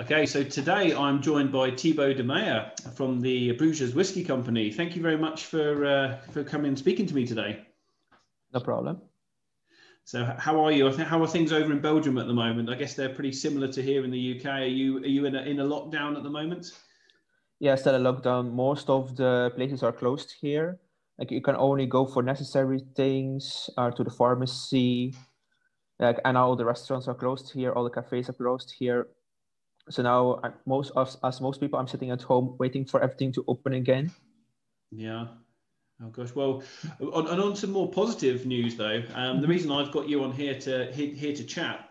Okay, so today I'm joined by Thibaut De Meyer from the Bruges Whisky Company. Thank you very much for coming and speaking to me today. No problem. So how are you? How are things over in Belgium at the moment? I guess they're pretty similar to here in the UK. Are you in a lockdown at the moment? Yeah, still a lockdown. Most of the places are closed here. Like you can only go for necessary things, to the pharmacy. Like, and all the restaurants are closed here. All the cafes are closed here. So now, most people, I'm sitting at home waiting for everything to open again. Yeah. Oh gosh. Well, on some more positive news though, the reason I've got you on here to chat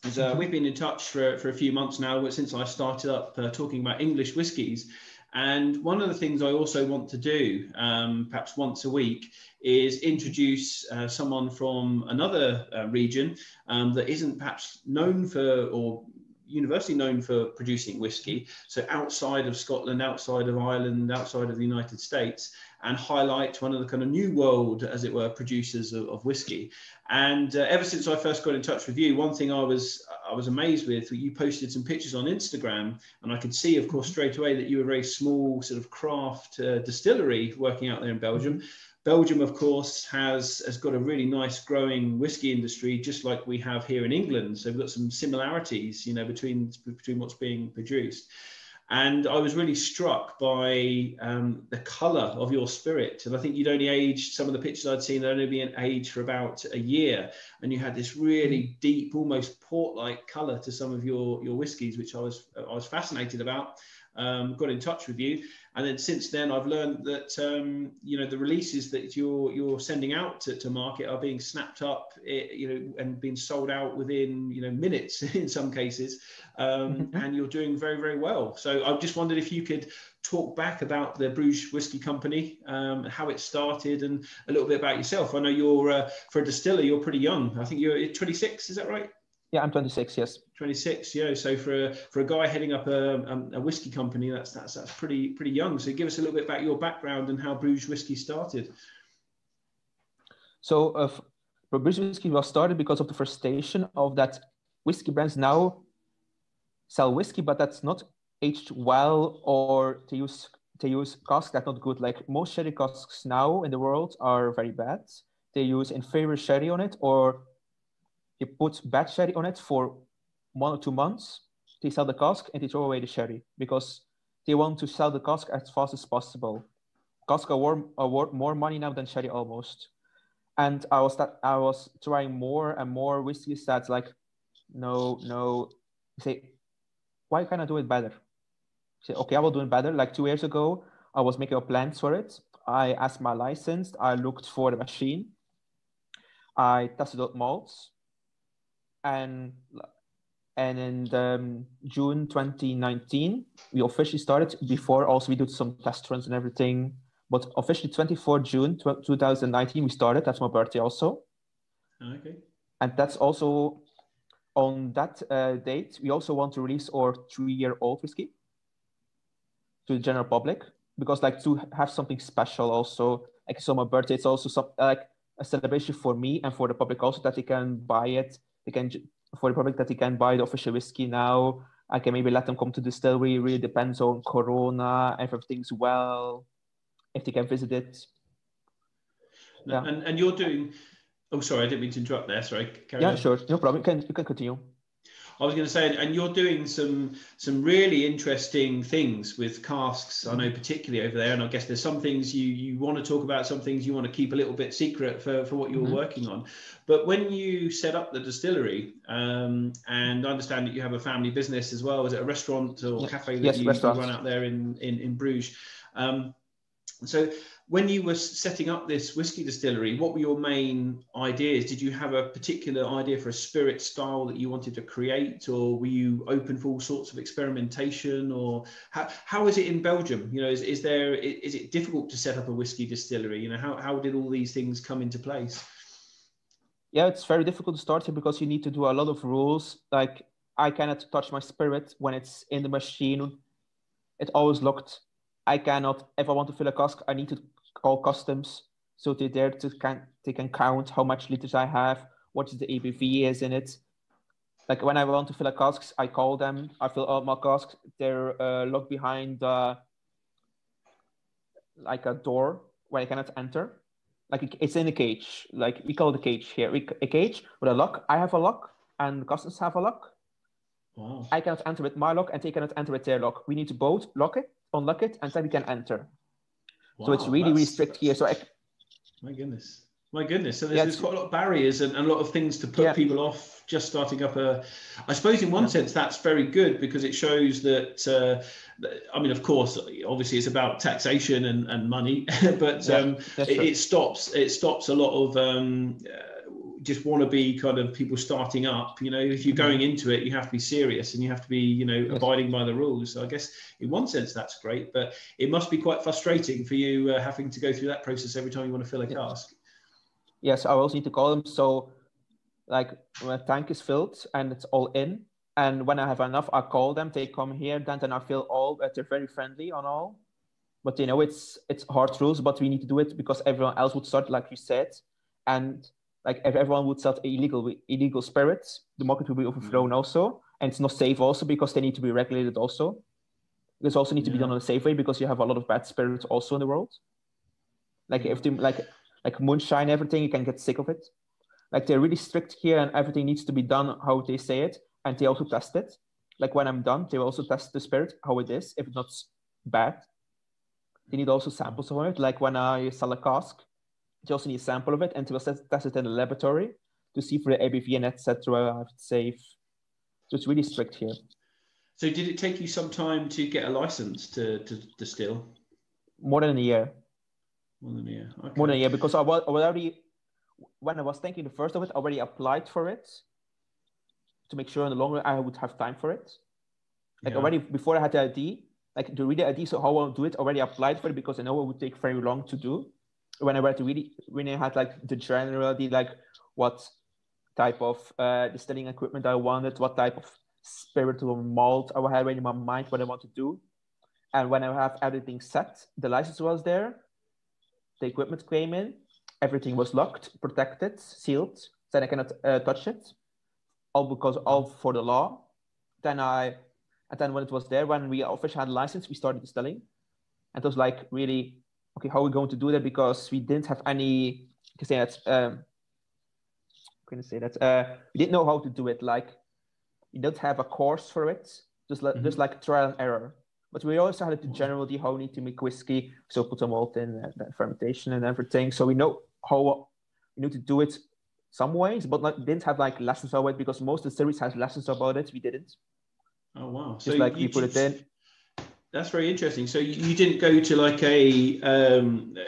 is we've been in touch for a few months now since I started up talking about English whiskies. And one of the things I also want to do, perhaps once a week, is introduce someone from another region that isn't perhaps known for or universally known for producing whiskey, so outside of Scotland, outside of Ireland, outside of the United States, and highlight one of the kind of new world, as it were, producers of whiskey. And ever since I first got in touch with you, one thing I was amazed with, you posted some pictures on Instagram, and I could see, of course, straight away that you were a very small sort of craft distillery working out there in Belgium. Belgium, of course, has got a really nice growing whiskey industry, just like we have here in England. So we've got some similarities, you know, between what's being produced. And I was really struck by the colour of your spirit. And I think you'd only aged, some of the pictures I'd seen, they'd only been aged for about a year. And you had this really deep, almost port-like colour to some of your whiskies, which I was fascinated about. Got in touch with you, and then since then I've learned that you know, the releases that you're sending out to market are being snapped up, you know, and being sold out within, you know, minutes in some cases, and you're doing very, very well. So I just wondered if you could talk back about the Bruges Whisky Company, how it started, and a little bit about yourself. I know you're for a distiller, you're pretty young. I think you're 26, is that right? Yeah, I'm 26. Yes. 26, yeah. So for a guy heading up a whiskey company, that's pretty young. So give us a little bit about your background and how Bruges Whisky started. So Bruges Whisky was started because of the frustration of that whiskey brands now sell whiskey, but that's not aged well, or to use casks that's not good. Like most sherry casks now in the world are very bad. They use inferior sherry on it, or you put bad sherry on it for 1 or 2 months. They sell the cask and they throw away the sherry because they want to sell the cask as fast as possible. Cask are worth more money now than sherry almost. And I was trying more and more whiskeys that's like, no. Say, why can't I do it better? Say, okay, I will do it better. Like 2 years ago, I was making a plan for it. I asked my license. I looked for the machine. I tested out malts. And in June 2019, we officially started. Before also we did some test runs and everything, but officially 24 June 2019 we started. That's my birthday also. Okay. And that's also on that date we also want to release our 3-year-old whiskey to the general public, because like to have something special also. Like, so my birthday, it's also some like a celebration for me and for the public also, that they can buy it. They can, for the public, that they can buy the official whiskey now. I can maybe let them come to the distillery. It really depends on Corona, if everything's well, if they can visit it. Yeah. And you're doing, oh sorry, I didn't mean to interrupt there, sorry. Carry on. Sure, no problem, you can continue. I was going to say, and you're doing some really interesting things with casks, I know, particularly over there. And I guess there's some things you want to talk about, some things you want to keep a little bit secret for what you're working on. But when you set up the distillery, and I understand that you have a family business as well, is it a restaurant or cafe that you run out there in Bruges? So when you were setting up this whiskey distillery, what were your main ideas? Did you have a particular idea for a spirit style that you wanted to create, or were you open for all sorts of experimentation? Or how is it in Belgium? You know, is it difficult to set up a whiskey distillery? You know, how did all these things come into place? Yeah, it's very difficult to start here because you need to do a lot of rules. Like, I cannot touch my spirit when it's in the machine. It's always locked. I cannot, if I want to fill a cask, I need to call customs. So they can count how much liters I have, what is the ABV is in it. Like when I want to fill a casks, I call them. I fill all my casks. They're locked behind like a door where I cannot enter. Like it's in a cage. Like we call it a cage here. A cage with a lock. I have a lock, and customs have a lock. Wow. I cannot enter with my lock, and they cannot enter with their lock. We need to both lock it, unlock it, and then we can enter. Wow, so it's really strict here. So my goodness. My goodness. So there's quite a lot of barriers and a lot of things to put people off just starting up I suppose in one sense that's very good because it shows that, I mean, of course, obviously it's about taxation and money, but it stops a lot of just wannabe kind of people starting up. You know, if you're going into it, you have to be serious and you have to be, you know, abiding by the rules. So I guess in one sense that's great, but it must be quite frustrating for you having to go through that process every time you want to fill a cask. Yes, I also need to call them. So like when a tank is filled and it's all in, and when I have enough, I call them, they come here, then I fill all, they're very friendly on all. But you know, it's hard rules, but we need to do it because everyone else would start, like you said. And like if everyone would sell illegal spirits, the market will be overthrown also. And it's not safe also because they need to be regulated also. This also need to be done in a safe way because you have a lot of bad spirits also in the world. Like if they like moonshine, everything, you can get sick of it. Like they're really strict here and everything needs to be done how they say it. And they also test it. Like when I'm done, they will also test the spirit, how it is, if it's not bad. They need also samples of it. Like when I sell a cask, they also need a sample of it and they will test it in the laboratory to see for the ABV and etc. if it's safe. So it's really strict here. So did it take you some time to get a license to distill? More than a year. More than a year. Okay. More than a year because I was already, when I was thinking the first of it, I already applied for it to make sure in the long run I would have time for it. Like already before I had the ID, like to read the ID, so how I will do it, already applied for it because I know it would take very long to do. When I had like the generality, like what type of distilling equipment I wanted, what type of spirit or malt I had already in my mind what I want to do. And when I have everything set, the license was there. The equipment came in, everything was locked, protected, sealed, then I cannot touch it, all for the law. And then when it was there, when we officially had a license, we started distilling. And it was like really, okay, how are we going to do that? Because we didn't have any, we didn't know how to do it. Like we don't have a course for it, just like trial and error. But we also had to generally how we need to make whiskey, so put some malt in fermentation and everything. So we know how we need to do it some ways, but didn't have like lessons about it because most of the series has lessons about it. We didn't. Oh wow! Just so like we put it in. That's very interesting. So you didn't go to like a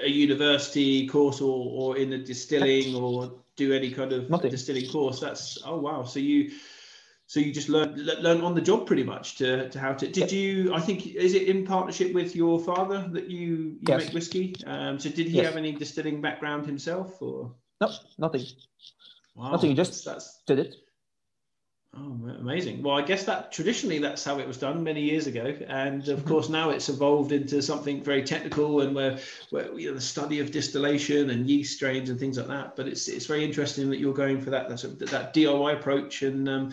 university course or in the distilling or do any kind of distilling course. That's wow. So you just learn on the job pretty much to how to. Did you? I think is it in partnership with your father that you make whiskey? So did he have any distilling background himself or? No, nothing. Wow, nothing. He just did it. Oh, amazing. Well, I guess that traditionally that's how it was done many years ago. And of course, now it's evolved into something very technical and where you know, the study of distillation and yeast strains and things like that. But it's very interesting that you're going for that DIY approach. And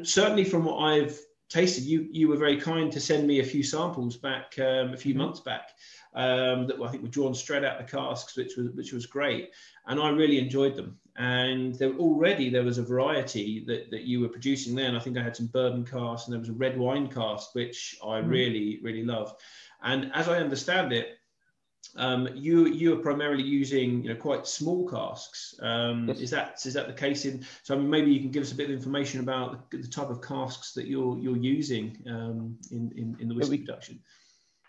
certainly from what I've tasted, you were very kind to send me a few samples back a few months back that I think were drawn straight out the casks, which was great. And I really enjoyed them. And there was a variety that you were producing there. And I think I had some bourbon casks and there was a red wine cask, which I really, really love. And as I understand it, you are primarily using quite small casks. Is that the case so maybe you can give us a bit of information about the type of casks that you're using in the whiskey production.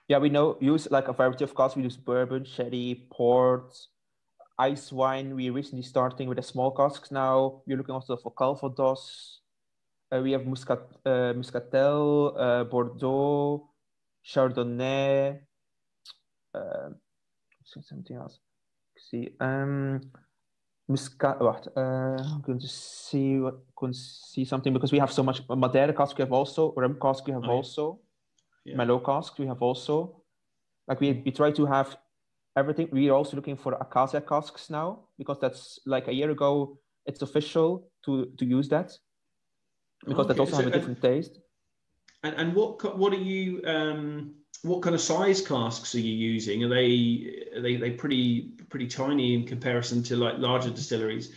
Yeah, we use like a variety of casks. We use bourbon, sherry, port, ice wine. We recently starting with the small casks now. We're looking also for Calvados. We have Muscatel, Bordeaux, Chardonnay. Something else. See, I'm going to see something because we have so much Madeira cask. We have also rum cask. We have also Merlot cask. We have also like we try to have everything. We are also looking for acacia casks now because that's like a year ago. It's official to use that. because that also have a different taste. And what are you what kind of size casks are you using? Are they pretty tiny in comparison to like larger distilleries?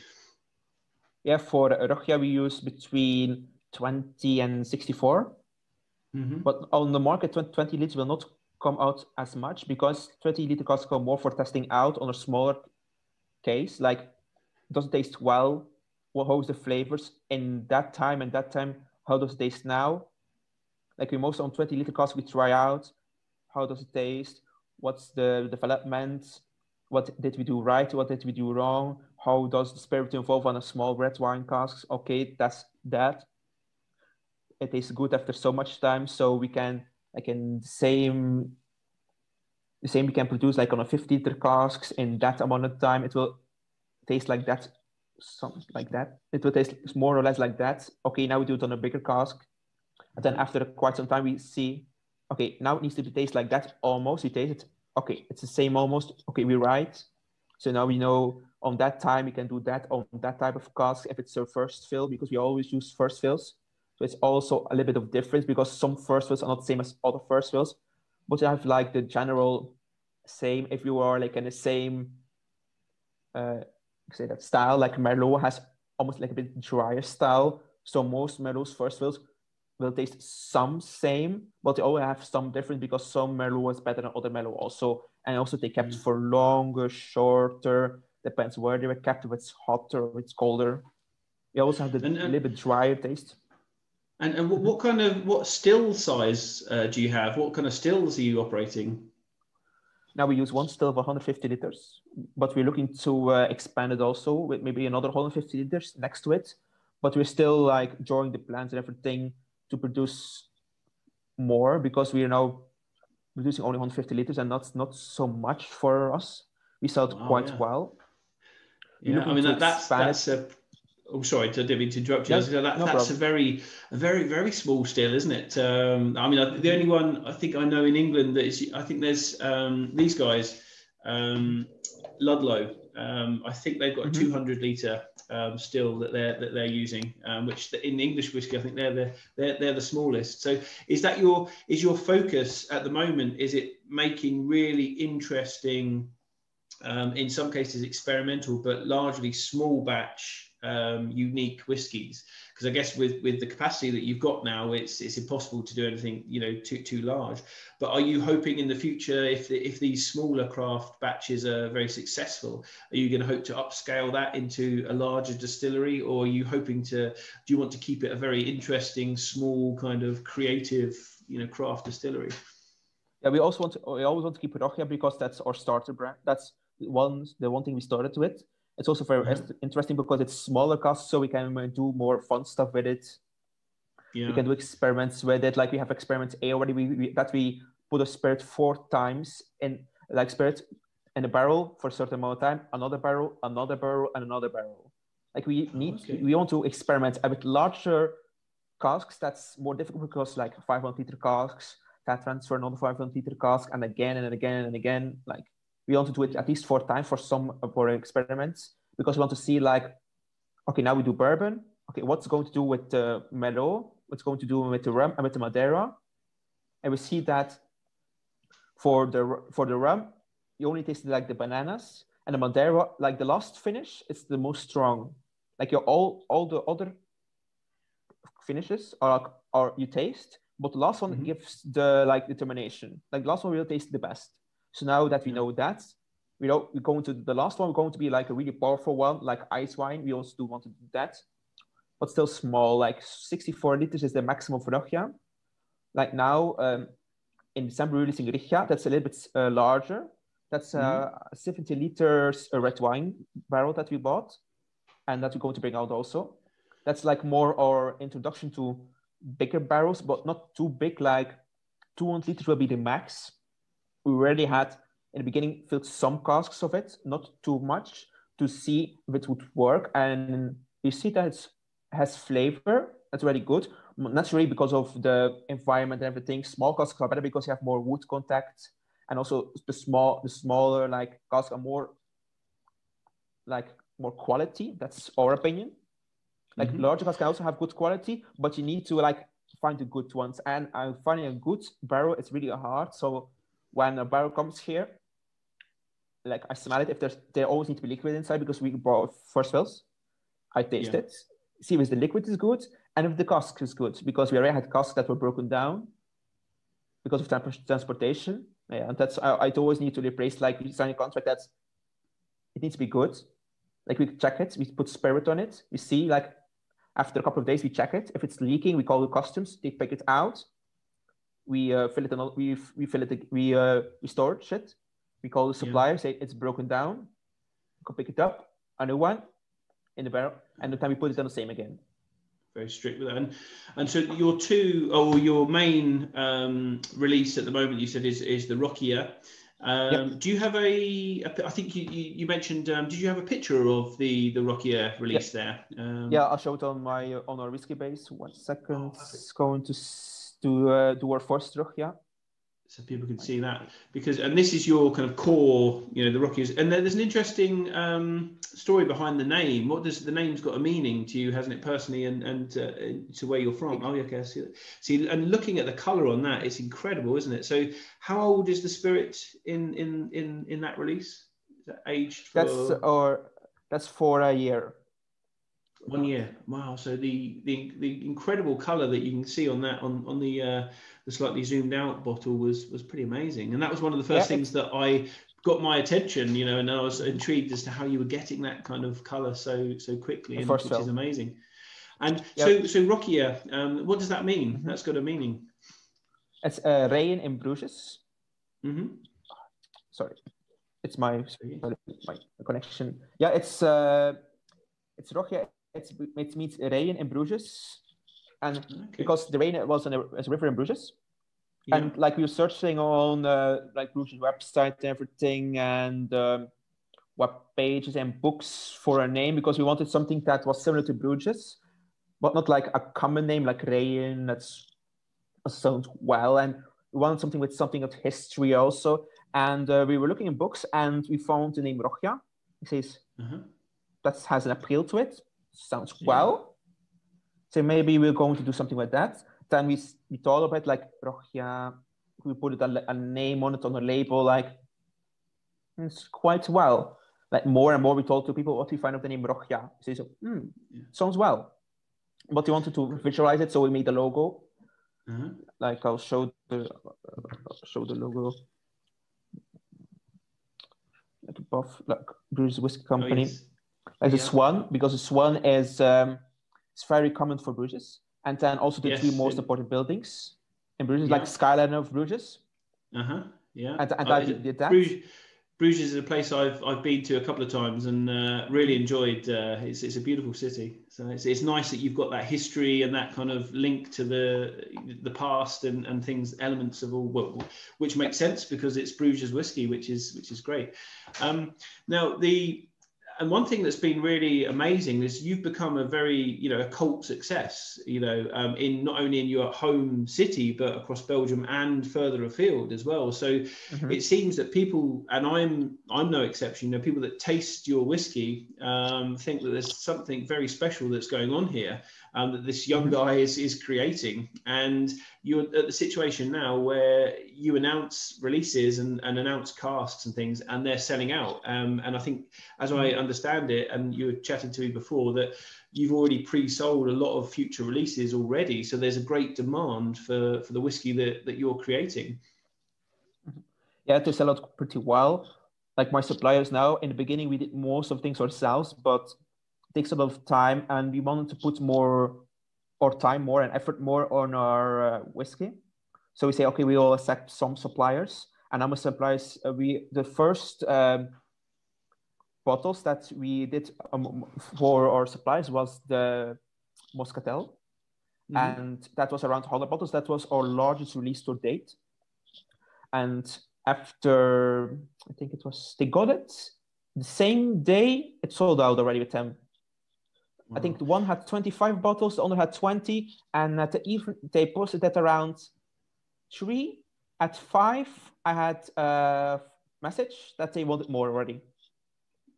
Yeah, for Rogia we use between 20 and 64. But on the market, 20 liters will not come out as much because 20-liter casks go more for testing out on a smaller case. Like, does it taste well? How's the flavors in that time and that time? How does it taste now? Like we most on 20-liter casks, we try out. How does it taste? What's the development? What did we do right? What did we do wrong? How does the spirit evolve on a small red wine casks? Okay, that's that. It tastes good after so much time, so we can like in the same we can produce like on a 50-liter casks in that amount of time. It will taste like that, something like that. It will taste more or less like that. Okay, now we do it on a bigger cask, and then after quite some time we see, okay, now it needs to taste like that almost. We taste it. Okay, it's the same almost. Okay, we're right. So now we know on that time we can do that on that type of cask if it's a first fill, because we always use first fills. So it's also a little bit of difference because some first fills are not the same as other first fills, but you have like the general same. If you are like in the same say that style, like Merlot has almost like a bit drier style. So most Merlot's first fills will taste some same, but they all have some difference because some Merlot is better than other Merlot also. And also they kept for longer, shorter, depends where they were kept, if it's hotter or it's colder. You also have the little bit drier taste. And what still size do you have? What kind of stills are you operating? Now we use one still of 150 liters, but we're looking to expand it also with maybe another 150 liters next to it. But we're still like drawing the plans and everything to produce more because we are now producing only 150 liters and that's not so much for us. We sell it quite well. Yeah, I mean that's a. Oh, sorry, I didn't mean to interrupt you. That's a very, very small still, isn't it? I mean, the only one I think I know in England that is, I think there's these guys, Ludlow. I think they've got a 200-liter still that they're using, which in English whiskey I think they're the smallest. So is your focus at the moment? Is it making really interesting, in some cases experimental, but largely small batch? Unique whiskies, because I guess with the capacity that you've got now, it's impossible to do anything too large. But are you hoping in the future, if these smaller craft batches are very successful, are you going to hope to upscale that into a larger distillery, or are you hoping do you want to keep it a very interesting small kind of creative craft distillery? Yeah, we always want to keep Rogia because that's our starter brand. That's the one thing we started with. It's also very interesting because it's smaller casks, so we can do more fun stuff with it. Yeah. We can do experiments with it. Like we have experiments A already. We put a spirit 4 times in spirit in a barrel for a certain amount of time, another barrel, and another barrel. Like we want to experiment with larger casks. That's more difficult because like 500-liter casks that transfer another 500-liter cask, and again and again and again. Like we want to do it at least 4 times for experiments, because we want to see like, okay, now we do bourbon. Okay, what's going to do with the Merlot? What's going to do with the rum and with the Madeira? And we see that for the rum, you only taste like the bananas, and the Madeira, like the last finish, it's the most strong. Like all the other finishes are you taste, but the last one gives the determination. Like the last one will taste the best. So now that we know that, we're going to the last one, we're going to be like a really powerful one, like ice wine. We also do want to do that, but still small, like 64 liters is the maximum for Rogia. Like now, in December, we're releasing Richa. That's a little bit larger. That's a 70 liters red wine barrel that we bought, and that we're going to bring out also. That's like more our introduction to bigger barrels, but not too big, like 200 liters will be the max. We already had, in the beginning, filled some casks of it, not too much, to see if it would work. And you see that it has flavor. That's really good. Naturally, because of the environment and everything, small casks are better because you have more wood contact. And also the smaller like casks are more quality. That's our opinion. Like larger casks can also have good quality, but you need to like find the good ones. And finding a good barrel is really hard. So when a barrel comes here, like I smell it. If there always need to be liquid inside because we bought first fills. I taste it, see if the liquid is good, and if the cask is good, because we already had casks that were broken down because of transportation. Yeah, and that's I'd always need to replace, like we sign a contract that's it needs to be good. Like we check it, we put spirit on it, we see like after a couple of days we check it. If it's leaking, we call the customs, they pick it out. We fill it, we fill it, we store it. We call the supplier, say it's broken down. Go pick it up, a new one in the barrel, and the time we put it on the same again. Very strict with that. And so your main release at the moment, you said, is the Rogia. Do you have I think you mentioned, did you have a picture of the Rogia release there? Yeah, I'll show it on our whiskey base. 1 second. It's going to do our first Rogia. So people can see that, and this is your kind of core, the Rogias. And there's an interesting story behind the name. What does the name's got a meaning to you, hasn't it, personally, and to where you're from? Oh, okay, I see, and looking at the colour on that, it's incredible, isn't it? So, how old is the spirit in that release? Is that aged for? That's for a year. 1 year. Wow. So the incredible colour that you can see on that on the slightly zoomed out bottle was pretty amazing. And that was one of the first things that I got my attention, and I was intrigued as to how you were getting that kind of colour so quickly, which is amazing. And so Rogia, what does that mean? That's got a meaning. It's rain in Bruges. Sorry, it's my connection. Yeah, it's Rogia. It means rain in Bruges, and because the rain was a river in Bruges, and like we were searching on like Bruges website and everything, and web pages and books for a name, because we wanted something that was similar to Bruges, but not like a common name like rain. That sounds well, and we wanted something with something of history also. And we were looking in books, and we found the name Rogia. It says that has an appeal to it. Sounds well. So maybe we're going to do something like that. Then we thought about like Rogia. We put a name on it on a label. Like it's quite well. Like more and more we told to people, what do you find of the name Rogia? They say, sounds well. But we wanted to visualize it, so we made the logo. Like I'll show the logo. Like above, like Bruges Whisky Company. Like a swan, because a swan is it's very common for Bruges, and then also the three most important buildings in Bruges, like skyline of Bruges. And I did that. Bruges is a place I've been to a couple of times and really enjoyed. It's a beautiful city, so it's nice that you've got that history and that kind of link to the past and things, elements of all, which makes sense because it's Bruges whiskey, which is great. Now and one thing that's been really amazing is you've become a very, a cult success, in not only in your home city, but across Belgium and further afield as well. So it seems that people, and I'm no exception, people that taste your whiskey think that there's something very special that's going on here, that this young guy is creating. And you're at the situation now where you announce releases and announce casks and things, and they're selling out. And I think, as I understand it, and you were chatting to me before, that you've already pre-sold a lot of future releases already. So there's a great demand for the whiskey that you're creating. Yeah, they sell out pretty well. Like my suppliers now, in the beginning, we did most of things ourselves, but it takes a lot of time, and we wanted to put more and effort more on our whiskey. So we say, okay, we will accept some suppliers, and our suppliers, the first bottles that we did for our suppliers was the Moscatel, and that was around 100 bottles. That was our largest release to date. And after, I think they got it the same day, it sold out already with them. I think the one had 25 bottles, the other had 20, and they posted at around 3. At 5, I had a message that they wanted more already.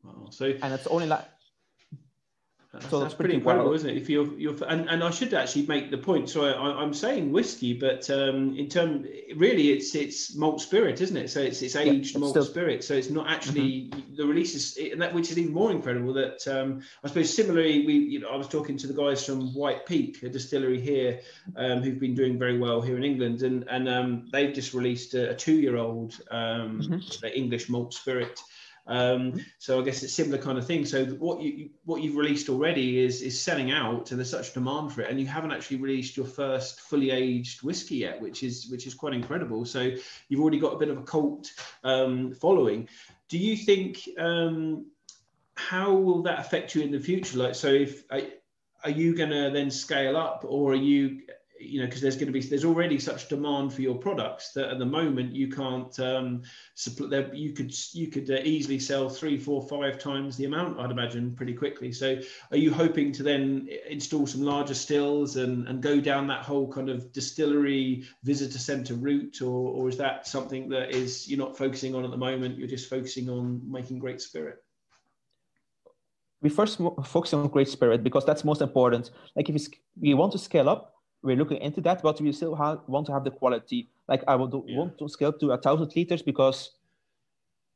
Wow. So, and it's only like That's pretty incredible, isn't it? If you're and I should actually make the point. So I'm saying whiskey, but in term, really, it's malt spirit, isn't it? So it's aged malt spirit. So it's not actually the release is that, which is even more incredible. That I suppose similarly, I was talking to the guys from White Peak, a distillery here, who've been doing very well here in England, and they've just released a 2-year-old English malt spirit. So I guess it's similar kind of thing. So what you've released already is selling out, and there's such demand for it, and you haven't actually released your first fully aged whiskey yet, which is quite incredible. So you've already got a bit of a cult following. Do you think how will that affect you in the future? Like, so are you going to then scale up, or are you? Because there's already such demand for your products that at the moment you can't supply. You could easily sell 3, 4, 5 times the amount, I'd imagine, pretty quickly. So are you hoping to then install some larger stills and go down that whole kind of distillery visitor center route, or is that something that you're not focusing on at the moment? You're just focusing on making great spirit? We first focus on great spirit because that's most important. Like if we want to scale up, we're looking into that, but we still want to have the quality. Like I would want to scale to 1,000 liters because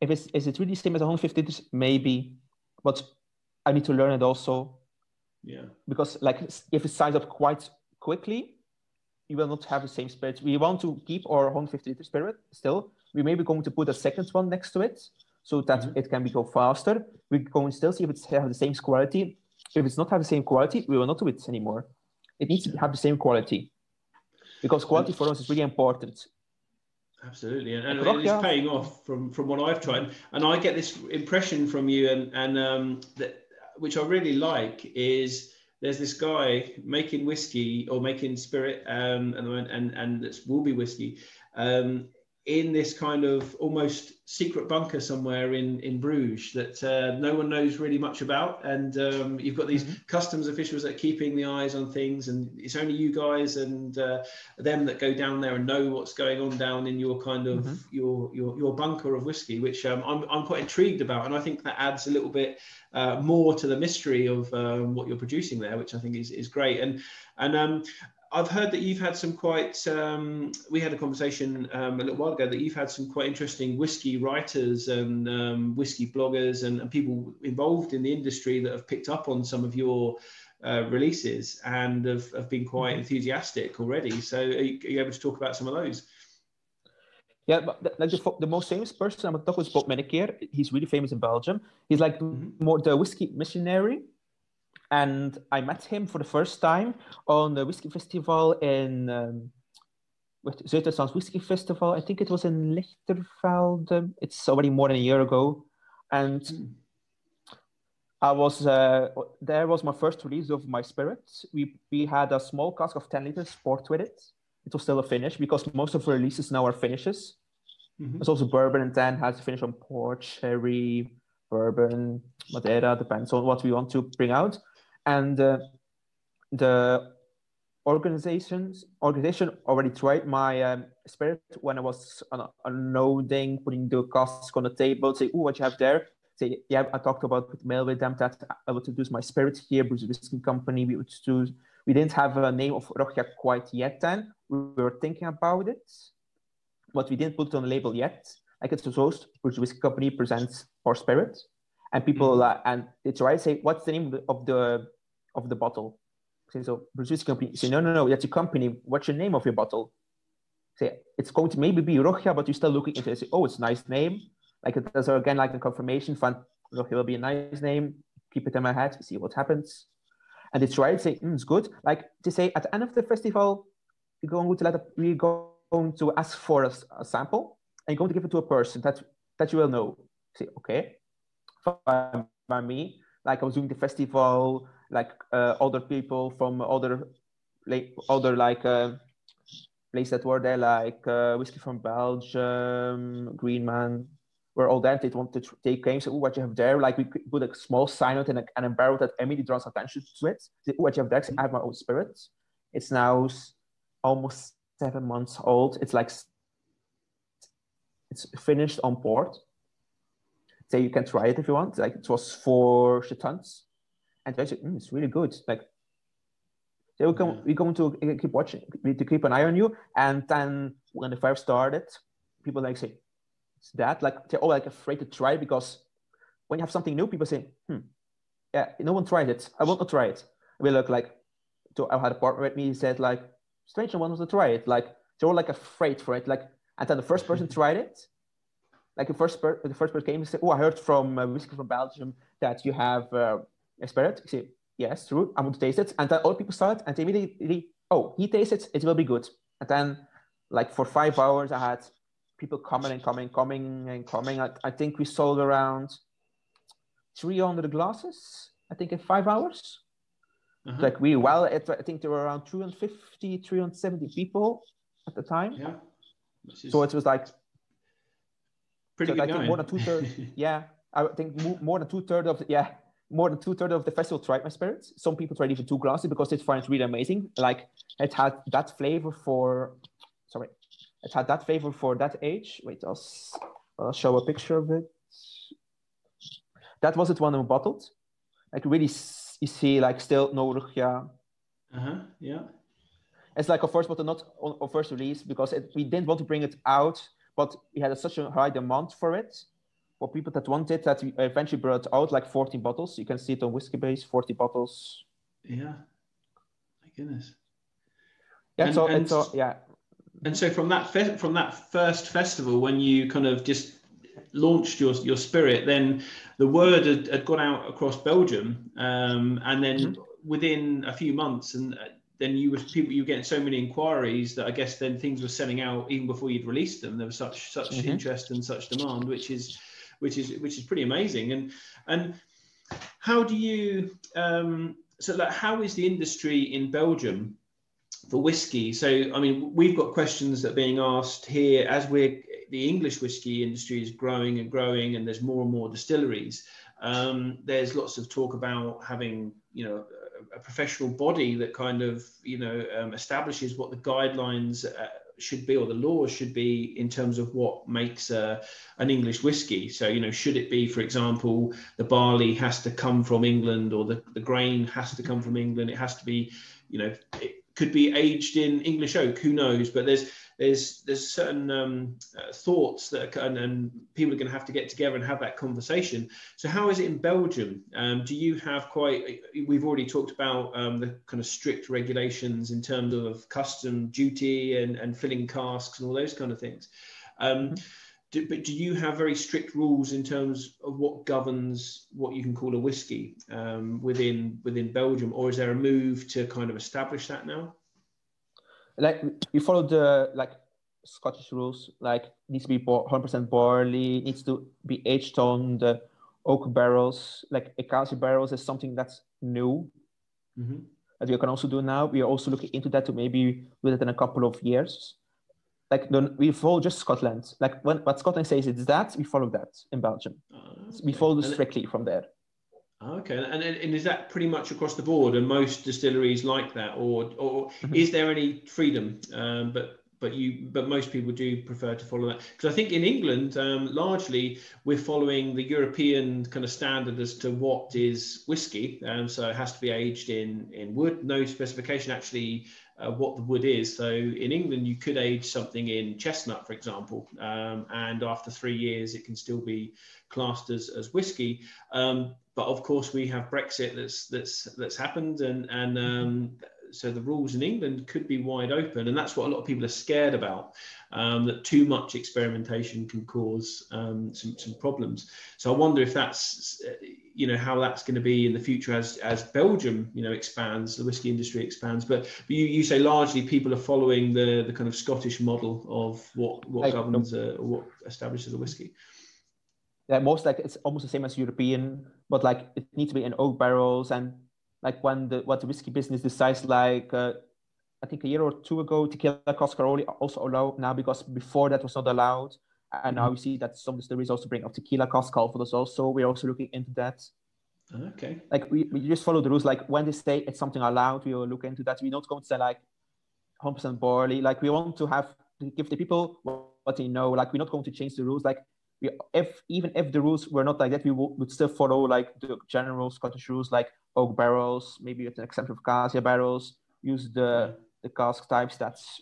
is it really the same as 150 liters? Maybe, but I need to learn it also. Yeah. Because like if it signs up quite quickly, you will not have the same spirit. We want to keep our 150 liter spirit still. We may be going to put a second one next to it so that it can go faster. We're going to still see if it's have the same quality. If it's not have the same quality, we will not do it anymore. It needs to have the same quality because quality for us is really important. Absolutely, and it's paying off from what I've tried, and I get this impression from you, and that which I really like is there's this guy making whiskey or making spirit, and that will be whiskey, in this kind of almost secret bunker somewhere in Bruges that no one knows really much about, and you've got these customs officials that are keeping the eyes on things, and it's only you guys and them that go down there and know what's going on down in your kind of your bunker of whiskey, which I'm quite intrigued about, and I think that adds a little bit more to the mystery of what you're producing there, which I think is great. And I've heard that you've had some quite, we had a conversation a little while ago that you've had some quite interesting whiskey writers and whiskey bloggers and people involved in the industry that have picked up on some of your releases and have been quite enthusiastic already. So are you able to talk about some of those? Yeah, but like the most famous person I'm going to talk about is Bob Meneker. He's really famous in Belgium. He's like more the whiskey missionary. And I met him for the first time on the whiskey festival in Zuid-Duitsland Whiskey Festival. I think it was in Lichtervelde. It's already more than a year ago. And I was there was my first release of my spirit. We had a small cask of 10 liters poured with it. It was still a finish because most of the releases now are finishes. There's also bourbon, and then has a finish on port, sherry, bourbon, Madeira, depends on what we want to bring out. And the organization already tried my spirit when I was unloading, putting the cask on the table, say, "Oh, what you have there?" Say, "Yeah, I talked about with mail with them that I would introduce my spirit here, Bruges Whisky Company." We didn't have a name of Rogia quite yet then. We were thinking about it, but we didn't put it on the label yet. Like it's a host, Bruges Whisky Company presents our spirit. And people and they try to say, "What's the name of the bottle?" Say, "So Bruges Whisky Company." Say, "No, that's a company. What's your name of your bottle?" Say, "It's going to maybe be Rogia, but you're still looking into it." Say, "Oh, it's a nice name." Like there's again like a confirmation fund. Rogia will be a nice name. Keep it in my head. See what happens. And they try to say, "It's good." Like to say at the end of the festival, we're going to ask for a sample and you're going to give it to a person that you will know. Say, "Okay." By me, like I was doing the festival, like other people from other places that were there, like Whiskey from Belgium, Greenman, were all there. They wanted to take games. "Oh, what you have there?" Like we put a small sign out and a barrel that immediately draws attention to it. Say, "Oh, what you have there?" I have my own spirit. It's now almost 7 months old. It's like it's finished on port. Say you can try it if you want. Like it was 4 tons. and they say, it's really good. Like, we're going to keep watching, to keep an eye on you. And then when the fire started, people like say, it's that, like, they're all like afraid to try, because when you have something new, people say, yeah, no one tried it. I want to try it. We look like, I had a partner with me, he said like, strange, no one wants to try it. Like, they're all like afraid for it. Like, and then the first person tried it. Like the first person came and said, oh, I heard from Whiskey from Belgium that you have a spirit. You say, yes, true, I want to taste it. And then all people started, and they immediately, oh, he tastes it will be good. And then, like, for 5 hours, I had people coming. I think we sold around 300 glasses, I think, in 5 hours. Like, really well. I think there were around 350, 370 people at the time. Yeah. So it was like, pretty good. I think more than 2/3. Yeah, I think more than 2/3 of the festival tried my spirits. Some people tried even 2 glasses because they find it really amazing. Like, it had that flavor for that age. Wait, I'll show a picture of it. That was it, one of bottled. Like, really, you see, like, still no Rogia. Yeah. It's like a first bottle, not a first release, because we didn't want to bring it out, but we had such a high demand for it, for people that wanted, that we eventually brought out like 14 bottles. You can see it on Whiskey Base, 40 bottles. Yeah. My goodness. Yeah. And so from that first festival, when you kind of just launched your spirit, then the word had gone out across Belgium, and then within a few months, and then you were getting so many inquiries that I guess then things were selling out even before you'd released them. There was such interest and such demand, which is pretty amazing. And how do you how is the industry in Belgium for whiskey? So, I mean, we've got questions that are being asked here as the English whiskey industry is growing and growing, and there's more and more distilleries. There's lots of talk about having, a professional body that kind of, establishes what the guidelines should be, or the laws should be, in terms of what makes an English whiskey. So, should it be, for example, the barley has to come from England, or the grain has to come from England? It has to be, it could be aged in English oak, who knows? But there's certain thoughts that and people are going to have to get together and have that conversation. So how is it in Belgium? Do you have we've already talked about the kind of strict regulations in terms of custom duty and filling casks and all those kind of things. But do you have very strict rules in terms of what governs what you can call a whiskey within Belgium, or is there a move to kind of establish that now? Like, we follow the Scottish rules. Like, needs to be 100% barley, needs to be aged on the oak barrels. Like, acacia barrels is something that's new that we can also do now. We are also looking into that to maybe do it in a couple of years. Like, we follow just Scotland. Like, what Scotland says it's that, we follow that in Belgium. Okay. We follow strictly from there. Okay, and is that pretty much across the board, and most distilleries like that, or is there any freedom? But most people do prefer to follow that, because I think in England, largely we're following the European kind of standard as to what is whiskey. So it has to be aged in wood. No specification actually what the wood is. So in England, you could age something in chestnut, for example, and after 3 years, it can still be classed as whiskey. But of course, we have Brexit that's happened, and so the rules in England could be wide open, and that's what a lot of people are scared about. That too much experimentation can cause some problems. So I wonder if that's how that's going to be in the future as Belgium expands, the whiskey industry expands. But you say largely people are following the kind of Scottish model of what governs or what establishes a whiskey. Yeah, it's almost the same as European, but it needs to be in oak barrels. And what the whiskey business decides, I think a year or two ago, tequila casks are also allowed now, because before that was not allowed. And now we see that some distilleries also bring up tequila cask calvados also. We're also looking into that. Okay. We just follow the rules. When they say it's something allowed, we will look into that. We're not going to say 100% barley. We want to give the people what they know. We're not going to change the rules. even if the rules were not like that, we would still follow like the general Scottish rules, like oak barrels, maybe with an exception of cassia barrels, use the cask types that's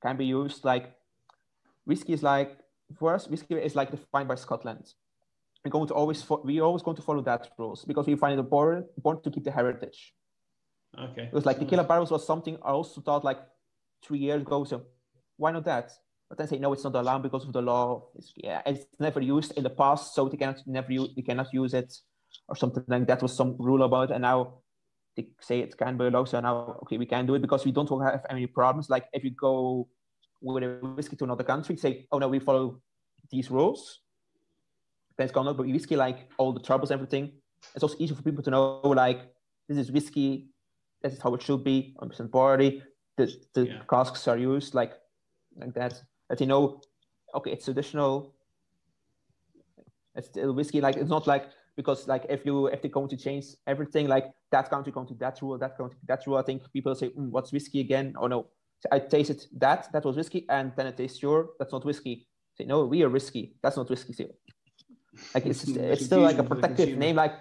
can be used. Like whiskey is like, for us, whiskey is like defined by Scotland. We're always going to follow that rules because we find it important to keep the heritage. Okay. Because like tequila barrels was something I also thought like 3 years ago, so why not that? But then say no, it's not allowed because of the law. It's never used in the past, so we cannot use it or something like that. Was some rule about it, and now they say it can be allowed. So now okay, we can do it because we don't have any problems. Like if you go with a whiskey to another country, say oh no, we follow these rules. Then it's gone up, but whiskey like all the troubles, everything. It's also easy for people to know like this is whiskey. This is how it should be. 100% barley. The casks are used like that. That you know, okay, it's traditional. It's still whiskey. Like it's not like because like if they're going to change everything, like that country going to that rule, that country that rule. I think people say, what's whiskey again? Oh no, so I tasted that was whiskey, and then I taste that's not whiskey. Say no, we are whiskey. That's not whiskey still. Like it's still like a protective name, like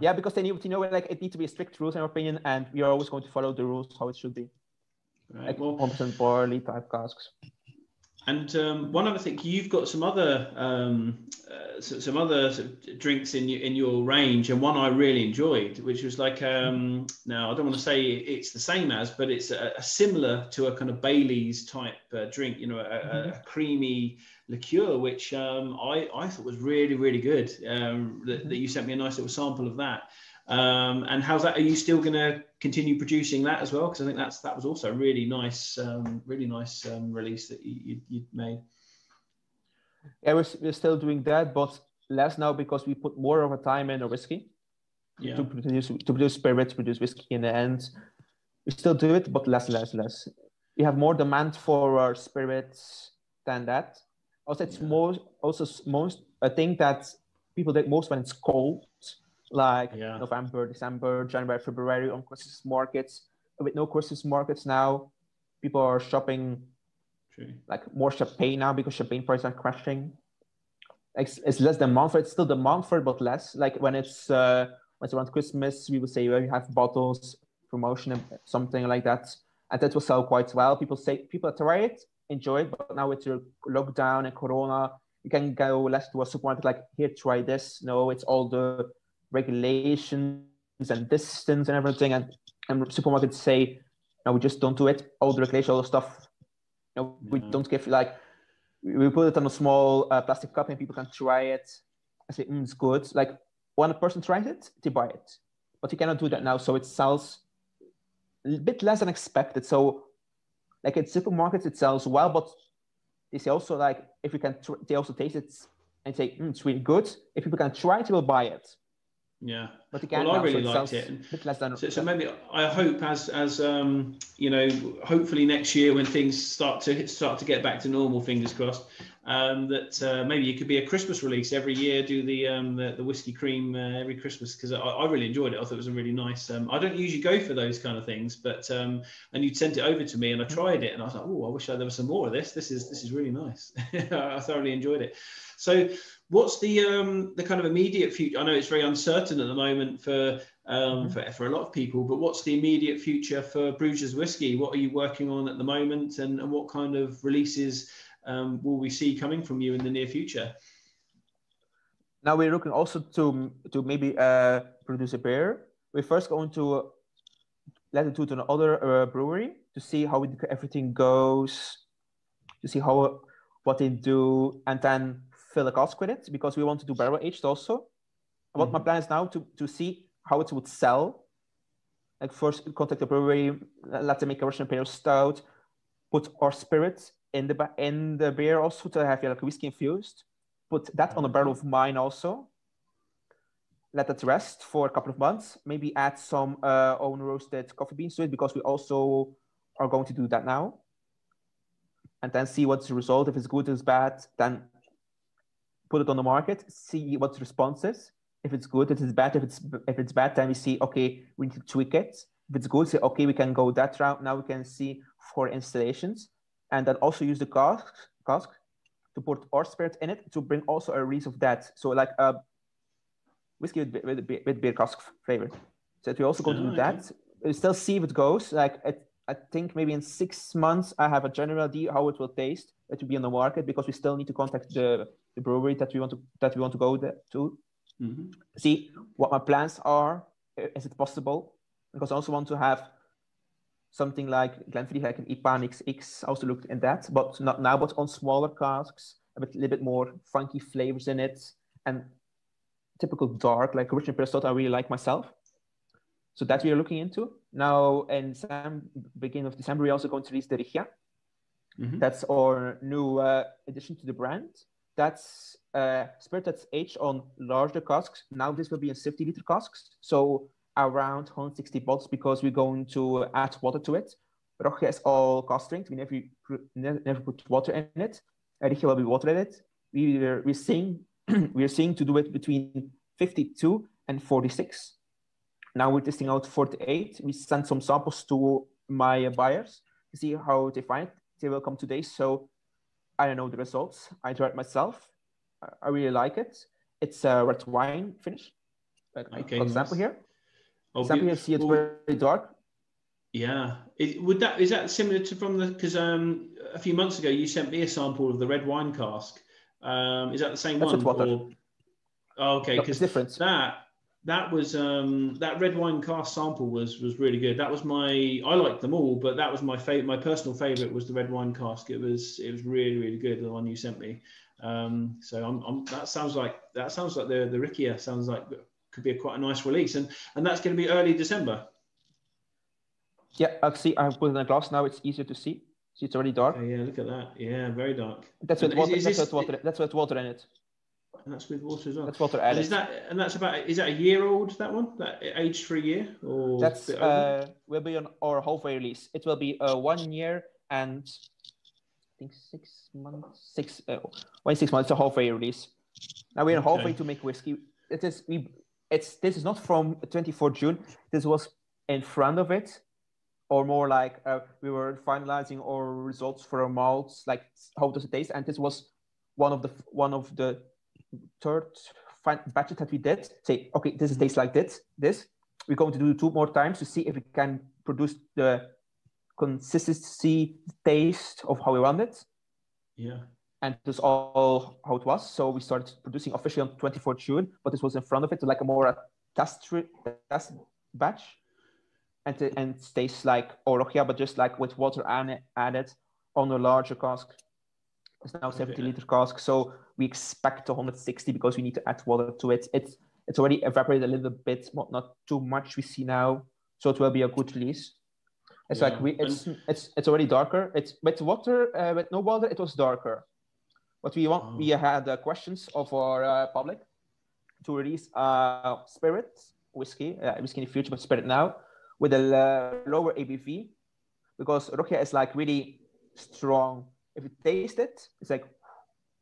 because they need to know like it needs to be a strict rules in our opinion, and we are always going to follow the rules how it should be. Right. Like 1% barley type casks. And one other thing, you've got some other sort of drinks in your range, and one I really enjoyed, which was like now I don't want to say it's the same as, but it's a similar to a kind of Bailey's type drink, you know, a creamy liqueur, which I thought was really, really good. That you sent me a nice little sample of that. And how's that? Are you still going to continue producing that as well? Because I think that was also a really nice release that you made. Yeah, we're still doing that, but less now because we put more of a time in our whiskey to produce spirits, produce whiskey in the end. We still do it, but less. We have more demand for our spirits than that. Also, it's most I think that people drink most when it's cold. Like November, December, January, February on Christmas markets. With no Christmas markets now, people are shopping like more champagne now because champagne prices are crashing. It's less than Montfort. It's still the Montfort, but less. Like when it's around Christmas, we will say we have bottles promotion and something like that, and that will sell quite well. People try it, enjoy it, but now with your lockdown and Corona, you can go less to a supermarket like here, try this. No, it's all the regulations and distance and everything, and supermarkets say no, we just don't do it. All the regulation, all the stuff, we don't give like we put it on a small plastic cup and people can try it and say it's good. Like when a person tries it, they buy it, but you cannot do that now, so it sells a bit less than expected. So like at supermarkets it sells well, but they say also like if you can they also taste it and say it's really good. If people can try it, they will buy it. Yeah, but again, I really liked it. So maybe I hope as you know, hopefully next year when things start to get back to normal, fingers crossed, that maybe it could be a Christmas release every year. Do the whiskey cream every Christmas, because I really enjoyed it. I thought it was a really nice. I don't usually go for those kind of things, but and you'd sent it over to me and I tried it and I was like, oh, I wish there was some more of this. This is really nice. I thoroughly enjoyed it. So what's the kind of immediate future? I know it's very uncertain at the moment for a lot of people, but what's the immediate future for Bruges Whisky? What are you working on at the moment, and what kind of releases will we see coming from you in the near future? Now we're looking also to maybe produce a beer. We're first going to let it do to another brewery to see how everything goes, to see what they do, and then fill a cask with it, because we want to do barrel aged also. What my plan is now to see how it would sell. Like first contact the brewery, let them make a Russian Imperial Stout, put our spirits in the beer also to have like whiskey infused. Put that on a barrel of wine also. Let it rest for a couple of months. Maybe add some own roasted coffee beans to it, because we also are going to do that now. And then see what's the result. If it's good, if it's bad, then put it on the market, see what the response is. If it's good, if it's bad, if it's bad, then we see, okay, we need to tweak it. If it's good, say, okay, we can go that route. Now we can see for installations, and then also use the cask to put our spirit in it to bring also a release of that. So like whiskey with beer cask flavor. So we're also going to do that. We'll still see if it goes. Like I think maybe in 6 months I have a general idea how it will taste. It will be on the market because we still need to contact the brewery that we want to go to. Mm-hmm. See what my plans are. Is it possible? Because I also want to have something like Glenfiddich, like an IPA XX. I also looked in that, but not now, but on smaller casks, a little bit more funky flavors in it, and typical dark, like original Imperial I really like myself. So that we are looking into. Now, in beginning of December, we're also going to release the Rogia. Mm-hmm. That's our new addition to the brand. That's spirit that's aged on larger casks. Now this will be in 50-liter casks. So around 160 bottles because we're going to add water to it. Rogia is all cask strength. We never put water in it. Rogia will be water in it. We're seeing to do it between 52 and 46. Now we're testing out 48. We sent some samples to my buyers to see how they find it. They will come today. So I don't know the results. I tried it myself. I really like it. It's a red wine finish. Okay, for example, here. Example here, see it's very dark. Yeah. Is that similar to because a few months ago you sent me a sample of the red wine cask. Is that the same one? Okay, because different. That was that red wine cask sample was really good. That was I liked them all, but that was my favorite. My personal favorite was the red wine cask. It was really, really good, the one you sent me. So that sounds like the Rogia sounds like could be quite a nice release, and that's going to be early December. Yeah, actually I put it in a glass now. It's easier to see. See, it's already dark. Okay, yeah, look at that. Yeah, very dark. That's with water. That's with water in it. And that's with water as well. That's water added. Is that a year old, that one? That aged for a year? Or that's will be on our halfway release. It will be 1 year and I think 6 months. 6 months. It's a halfway release. Now we're halfway to make whiskey. This is not from 24 June. This was in front of it, or more like we were finalizing our results for our malts, like how does it taste, and this was one of the third batches that we did. Say, okay, this tastes like this. We're going to do 2 more times to see if we can produce the consistency taste of how we want it. Yeah. And that's all how it was. So we started producing officially on 24th June, but this was in front of it, like a more test batch. And it tastes like Rogia, but just like with water added on a larger cask. It's now 70-liter cask, so we expect 160 because we need to add water to it. It's already evaporated a little bit, but not too much we see now, so it will be a good release. It's it's already darker. It's with water, with no water, it was darker. But we had questions of our public to release spirit whiskey in the future, but spirit now with a lower ABV, because Rogia is like really strong. If you taste it, it's like,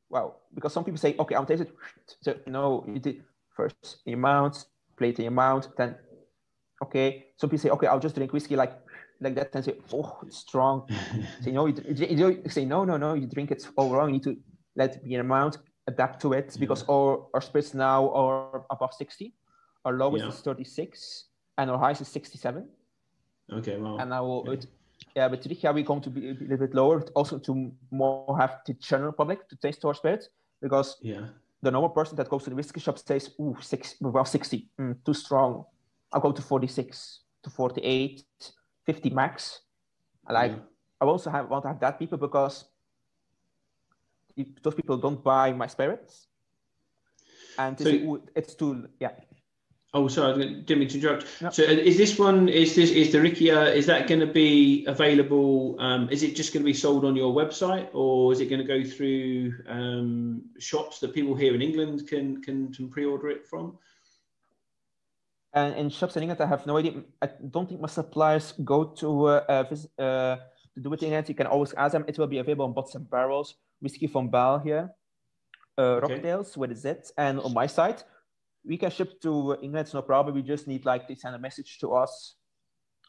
wow. Because some people say, okay, I'll taste it. So, no, you did first in your mouth, play it in your mouth, then, okay. Some people say, okay, I'll just drink whiskey like that, and say, oh, it's strong. Say, no, you say, no, you drink it all wrong. You need to let it be in your mouth, adapt to it, because our spirits now are above 60. Our lowest is 36, and our highest is 67. Okay, wow. And now with Rogia, we're going to be a little bit lower, also to more have the general public to taste our spirits, because the normal person that goes to the whiskey shop says, ooh, 60, too strong. I'll go to 46, to 48, 50 max. I also want to have that people, because those people don't buy my spirits. And they say, ooh, it's too, Oh, sorry, I didn't mean to interrupt. No. So is the Rogia, is that going to be available? Is it just going to be sold on your website, or is it going to go through shops that people here in England can pre-order it from? And in shops in England, I have no idea. I don't think my suppliers go to do it in England. You can always ask them. It will be available on Bots and Barrels, Whiskey from Bal here, Rocktails with a Z, and on my site. We can ship to England, it's no problem. We just need to send a message to us.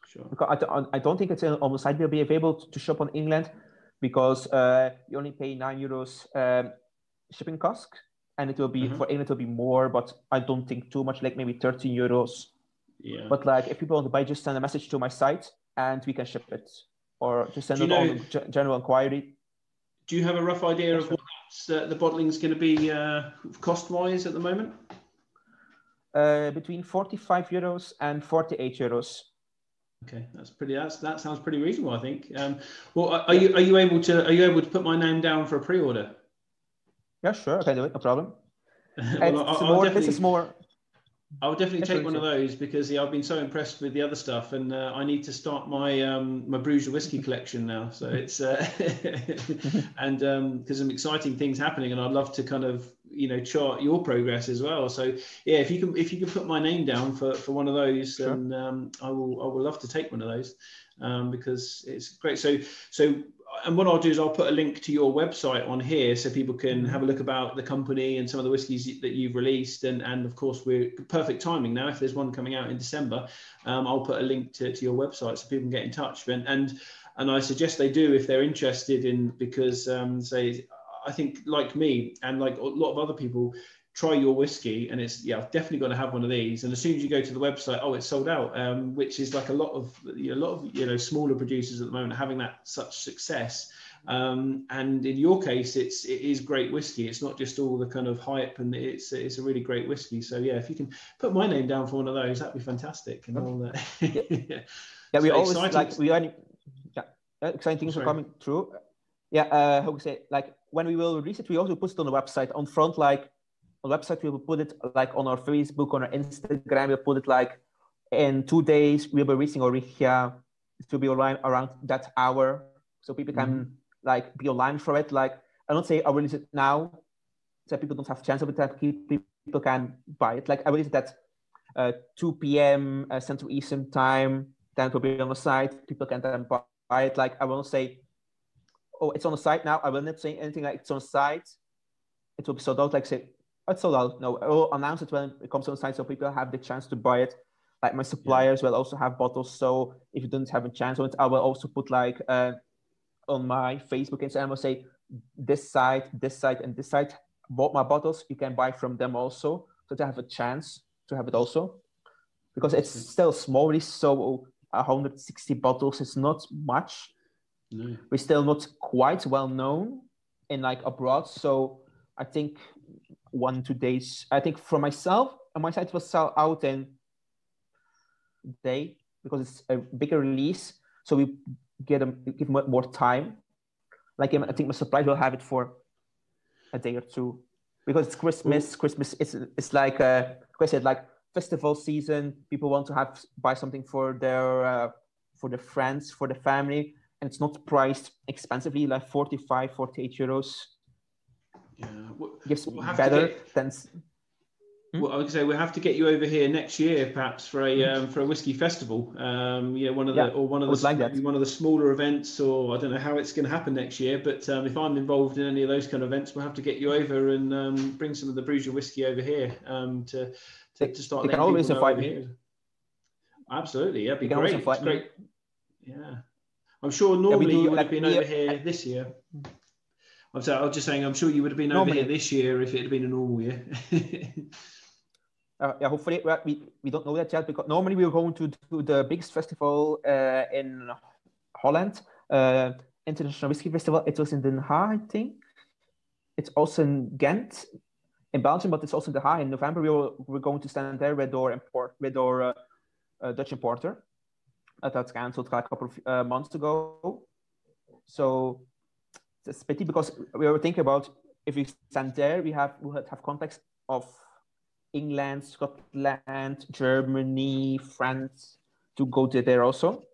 Sure. Because I don't think it's on the site will be available to shop on England, because you only pay €9 shipping cost, and it will be for England, it will be more, but I don't think too much, like maybe €13. Yeah. But like if people want to buy, just send a message to my site and we can ship it, or just send it on general inquiry. Do you have a rough idea of what the bottling's going to be cost-wise at the moment? Between €45 and €48. Okay, that sounds pretty reasonable, I think. Well, are you able to put my name down for a pre-order? Yeah, sure, I can do it, no problem. Well, this is more. I'll definitely take one of those because I've been so impressed with the other stuff, and I need to start my my Bruges whiskey collection now. So it's and because some exciting things happening, and I'd love to kind of chart your progress as well. So yeah, if you can put my name down for one of those, sure. Then I will love to take one of those because it's great. So. And what I'll do is I'll put a link to your website on here so people can have a look about the company and some of the whiskies that you've released. And of course, we're perfect timing now. If there's one coming out in December, I'll put a link to your website so people can get in touch. And I suggest they do if they're interested in, because I think like me and like a lot of other people, try your whiskey and it's definitely got to have one of these, and as soon as you go to the website, it's sold out, which is like a lot of smaller producers at the moment having that such success, and in your case it is great whiskey. It's not just all the kind of hype, and it's a really great whiskey. So yeah, if you can put my name down for one of those, that'd be fantastic. And all that. We always exciting things are coming through. How we say, like when we will release it, we also put it on the website on front, like on the website we will put it like on our Facebook, on our Instagram. We'll put it like in 2 days we'll be releasing Rogia. It will be online around that hour, so people can like be online for it. Like I don't say I'll release it now so people don't have a chance of it, that people can buy it. Like I release it at 2 p.m. Central Eastern time, then it will be on the site. People can then buy it. Like I won't say, oh, it's on the site now. I will not say anything like it's on the site. It will be sold out. Like say, it's sold out. No, I will announce it when it comes on the site so people have the chance to buy it. Like my suppliers will also have bottles. So if you don't have a chance on it, I will also put like on my Facebook and Instagram, I will say this site, and this site bought my bottles. You can buy from them also, so to have a chance to have it also, because it's still small. So 160 bottles is not much. No. We're still not quite well known in like abroad. So I think 1-2 days. I think for myself, and my site was sell out in day because it's a bigger release. So we give more time. Like I think my suppliers will have it for a day or two because it's Christmas. Ooh. Christmas it's like I said, like festival season. People want to buy something for their friends, for the family, and it's not priced expensively, like 48 euros. Yeah, gives better than. Well, I would say we have to get you over here next year, perhaps for a whiskey festival. One of the smaller events, or I don't know how it's going to happen next year. But if I'm involved in any of those kind of events, we'll have to get you over and bring some of the Bruges whiskey over here to start. You can always invite me. Here. Absolutely, yeah, be great. It's great. Yeah, I'm sure normally you would have been over here this year. I was just saying, I'm sure you would have been over here this year if it had been a normal year. Hopefully we don't know that yet, because normally we were going to do the biggest festival in Holland, International Whisky Festival. It was in Den Haag, I think. It's also in Ghent, in Belgium, but it's also in Den Haag. In November we're going to stand there with our Dutch importer. That's cancelled a couple of months ago. So it's a pity, because we were thinking about if we stand there, we would have contacts of England, Scotland, Germany, France to go to there also.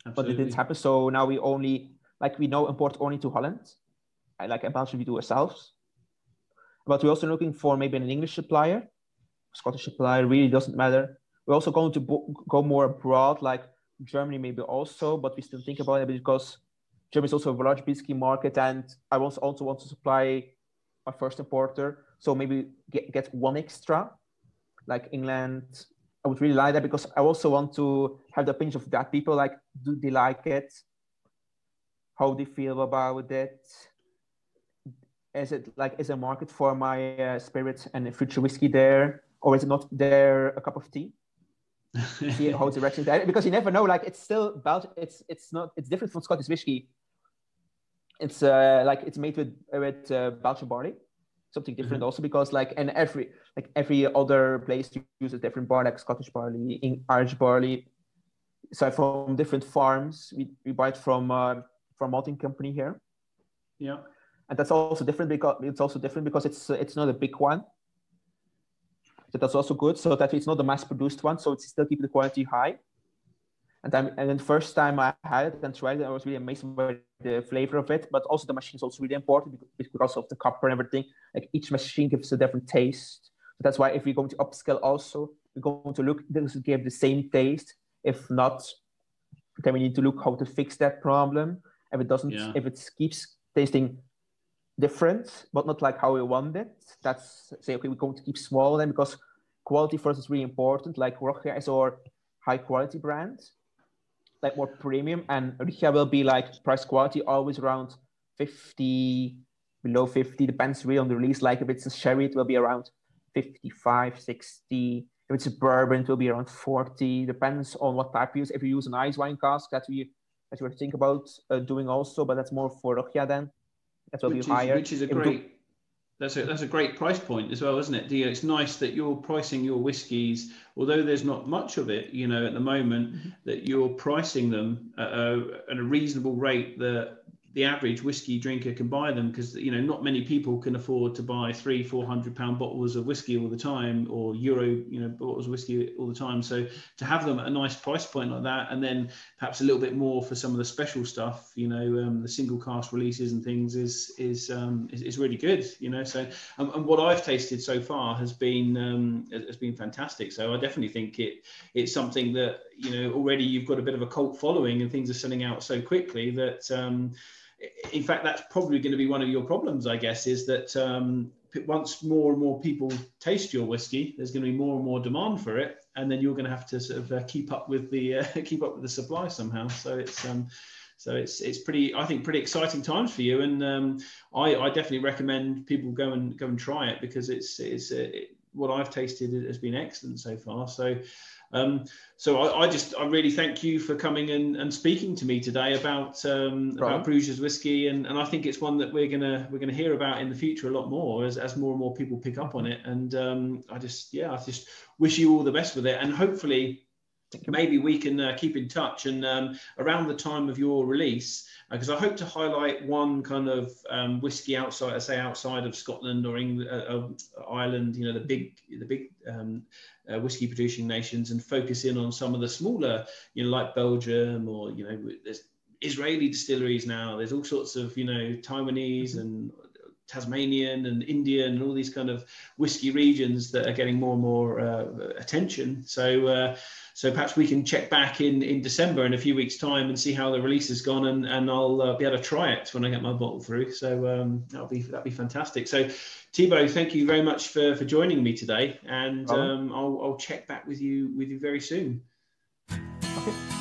Absolutely. But it didn't happen. So now we import only to Holland. Like in Belgium, we do ourselves. But we're also looking for maybe an English supplier, Scottish supplier, really doesn't matter. We're also going to go more abroad, like Germany maybe also, but we still think about it because Germany is also a large whiskey market, and I also want to supply my first importer. So maybe get one extra, like England. I would really like that, because I also want to have the opinion of that people, like, do they like it? how they feel about it. Is it like, is a market for my spirit and future whiskey there, or is it not there a cup of tea? See how it's reacting there, because you never know. Like, it's still Belgium. It's not. It's different from Scottish whiskey. It's like it's made with Belgian barley, something different also, because like, and every other place uses different barley, like Scottish barley, Irish barley. So from different farms, we buy it from malting company here. Yeah. And that's also different because it's not a big one. So that's also good. So that it's not the mass-produced one, so it's still keeping the quality high. And then the first time I had it and tried it, I was really amazed by the flavor of it. But also the machine is also really important because of the copper and everything. Like, each machine gives a different taste. So that's why if we're going to upscale also, we're going to look, does it give the same taste? If not, then we need to look how to fix that problem. If it doesn't, if it keeps tasting different, but not like how we want it, that's say, okay, we're going to keep small then, because quality for us is really important. Like, Rogia is our high quality brand, like more premium, and Rogia will be like price quality always around 50, below 50, depends really on the release. Like, if it's a sherry, it will be around 55, 60. If it's a bourbon, it will be around 40. Depends on what type you use. If you use an ice wine cask, that we think about doing also, but that's more for Rogia then. That will be higher. Which is a great. That's a great price point as well, isn't it? It's nice that you're pricing your whiskies, although there's not much of it, you know, at the moment, that you're pricing them at a reasonable rate that the average whiskey drinker can buy them, because, you know, not many people can afford to buy £300-400 bottles of whiskey all the time, or euro, you know, bottles of whiskey all the time. So to have them at a nice price point like that, and then perhaps a little bit more for some of the special stuff, you know, the single cask releases and things is really good, you know. So and what I've tasted so far has been fantastic. So I definitely think it's something that, you know, already you've got a bit of a cult following and things are selling out so quickly that in fact, that's probably going to be one of your problems, I guess, is that once more and more people taste your whiskey, there's going to be more and more demand for it, and then you're going to have to sort of keep up with the supply somehow. So it's pretty, I think, pretty exciting times for you, and I definitely recommend people go and try it, because what I've tasted has been excellent so far. So I really thank you for coming and speaking to me today about Bruges whiskey, and I think it's one that we're gonna hear about in the future a lot more as more and more people pick up on it. And I just wish you all the best with it, and hopefully maybe we can keep in touch, and around the time of your release, because I hope to highlight one kind of whiskey outside of Scotland or England, Ireland, you know, the big whiskey producing nations, and focus in on some of the smaller, you know, like Belgium, or, you know, there's Israeli distilleries now. There's all sorts of, you know, Taiwanese and Tasmanian and Indian and all these kind of whiskey regions that are getting more and more attention. So perhaps we can check back in December in a few weeks' time and see how the release has gone, and I'll be able to try it when I get my bottle through. So that'll be fantastic. So Thibaut, thank you very much for joining me today, and I'll check back with you very soon. Okay.